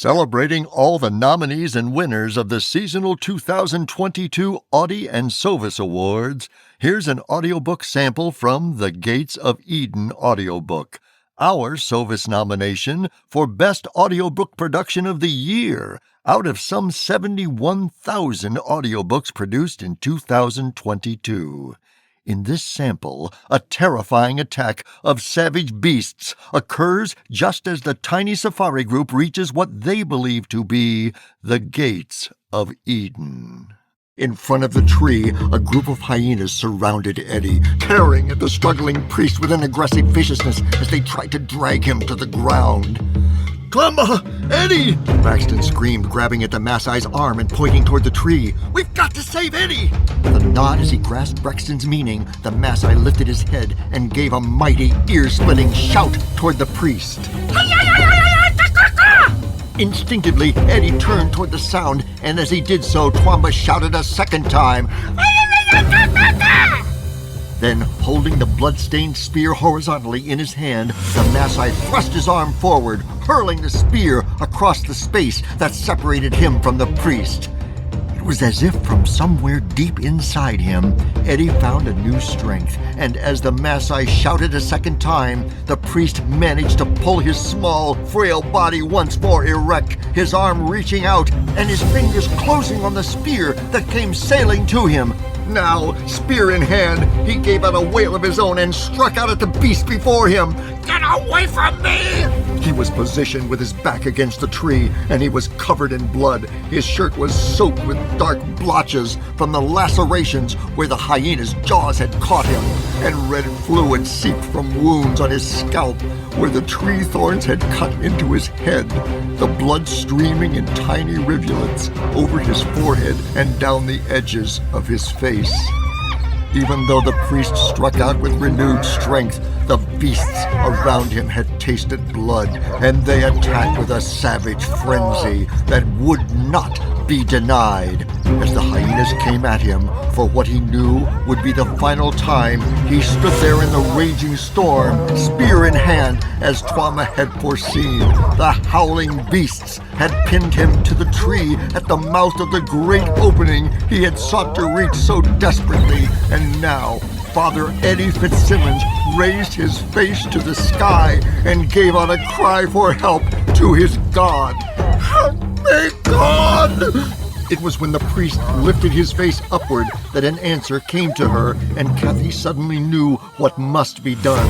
Celebrating all the nominees and winners of the seasonal 2022 Audi and Sovas Awards, here's an audiobook sample from The Gates of Eden audiobook, our Sovas nomination for Best Audiobook Production of the Year out of some 71,000 audiobooks produced in 2022. In this sample, a terrifying attack of savage beasts occurs just as the tiny safari group reaches what they believe to be the Gates of Eden. In front of the tree, a group of hyenas surrounded Eddie, tearing at the struggling priest with an aggressive viciousness as they tried to drag him to the ground. "Clemma! Eddie!" Braxton screamed, grabbing at the Maasai's arm and pointing toward the tree. "We've got to save Eddie!" With a nod as he grasped Braxton's meaning, the Maasai lifted his head and gave a mighty, ear-splitting shout toward the priest. Instinctively, Eddie turned toward the sound, and as he did so, Twamba shouted a second time. Then, holding the blood-stained spear horizontally in his hand, the Maasai thrust his arm forward, hurling the spear across the space that separated him from the priest. It was as if from somewhere deep inside him, Eddie found a new strength, and as the Maasai shouted a second time, the priest managed to pull his small, frail body once more erect, his arm reaching out and his fingers closing on the spear that came sailing to him. Now, spear in hand, he gave out a wail of his own and struck out at the beast before him. "Get away from me!" He was positioned with his back against the tree, and he was covered in blood. His shirt was soaked with dark blotches from the lacerations where the hyena's jaws had caught him, and red fluid seeped from wounds on his scalp where the tree thorns had cut into his head, the blood streaming in tiny rivulets over his forehead and down the edges of his face. Even though the priest struck out with renewed strength, the beasts around him had tasted blood, and they attacked with a savage frenzy that would not be denied. As the hyenas came at him for what he knew would be the final time, he stood there in the raging storm, spear in hand, as Twamba had foreseen. The howling beasts had pinned him to the tree at the mouth of the great opening he had sought to reach so desperately, and now Father Eddie Fitzsimmons raised his face to the sky and gave out a cry for help to his God. "Help me, God!" It was when the priest lifted his face upward that an answer came to her, and Kathy suddenly knew what must be done.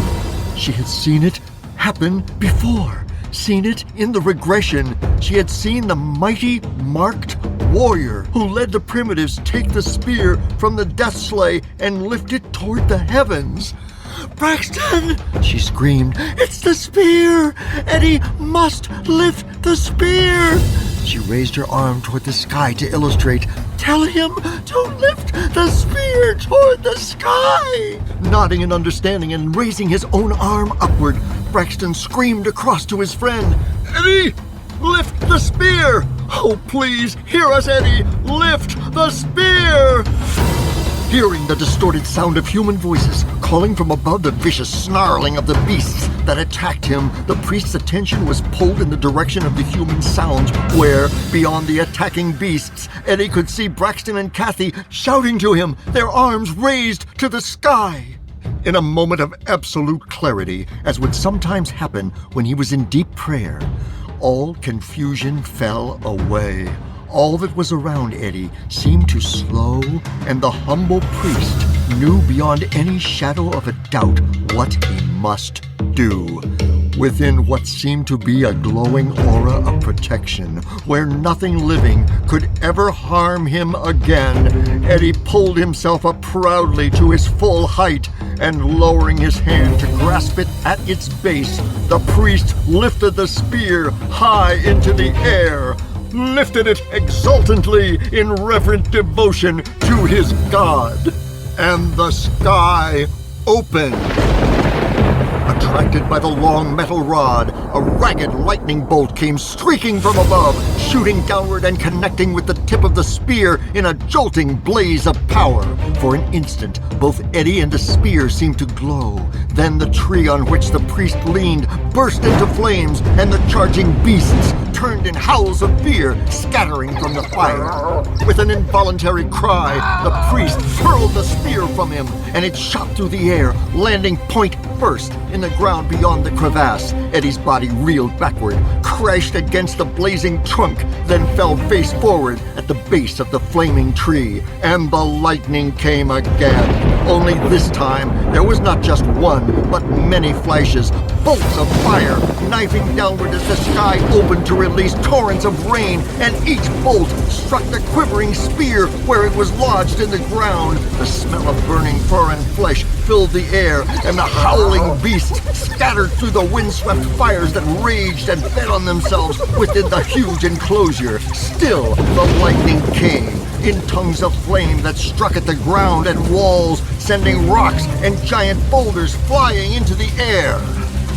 She had seen it happen before, seen it in the regression. She had seen the mighty, marked warrior who led the primitives take the spear from the death sleigh and lift it toward the heavens. "Braxton!" she screamed. "It's the spear! Eddie must lift the spear!" She raised her arm toward the sky to illustrate. "Tell him to lift the spear toward the sky!" Nodding in understanding and raising his own arm upward, Braxton screamed across to his friend. "Eddie, lift the spear! Oh, please, hear us, Eddie! Lift the spear!" Hearing the distorted sound of human voices calling from above the vicious snarling of the beasts that attacked him, the priest's attention was pulled in the direction of the human sounds where, beyond the attacking beasts, Eddie could see Braxton and Kathy shouting to him, their arms raised to the sky. In a moment of absolute clarity, as would sometimes happen when he was in deep prayer, all confusion fell away. All that was around Eddie seemed to slow, and the humble priest knew beyond any shadow of a doubt what he must do. Within what seemed to be a glowing aura of protection, where nothing living could ever harm him again, Eddie pulled himself up proudly to his full height, and lowering his hand to grasp it at its base, the priest lifted the spear high into the air, lifted it exultantly in reverent devotion to his God, and the sky opened. Attracted by the long metal rod, a ragged lightning bolt came streaking from above, shooting downward and connecting with the tip of the spear in a jolting blaze of power. For an instant, both Eddie and the spear seemed to glow. Then the tree on which the priest leaned burst into flames, and the charging beasts turned in howls of fear, scattering from the fire. With an involuntary cry, the priest hurled the spear from him, and it shot through the air, landing point first in the ground beyond the crevasse. Eddie's body reeled backward, crashed against the blazing trunk, then fell face forward at the base of the flaming tree. And the lightning came again. Only this time, there was not just one, but many flashes, bolts of fire, knifing downward as the sky opened to release torrents of rain, and each bolt struck the quivering spear where it was lodged in the ground. The smell of burning fur and flesh filled the air, and the howling beasts scattered through the windswept fires that raged and fed on themselves within the huge enclosure. Still, the lightning came, in tongues of flame that struck at the ground and walls, sending rocks and giant boulders flying into the air.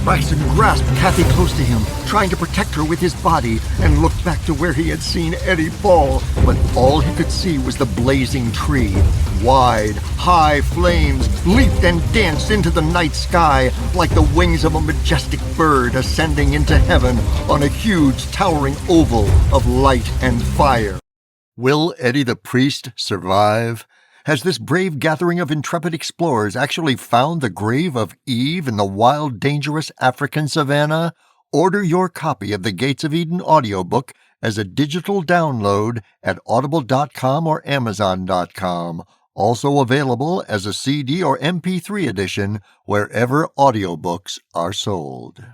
Braxton grasped Kathy close to him, trying to protect her with his body, and looked back to where he had seen Eddie fall. But all he could see was the blazing tree. Wide, high flames leaped and danced into the night sky like the wings of a majestic bird ascending into heaven on a huge, towering oval of light and fire. Will Eddie the priest survive? Has this brave gathering of intrepid explorers actually found the grave of Eve in the wild, dangerous African savanna? Order your copy of the Gates of Eden audiobook as a digital download at audible.com or amazon.com. Also available as a CD or MP3 edition wherever audiobooks are sold.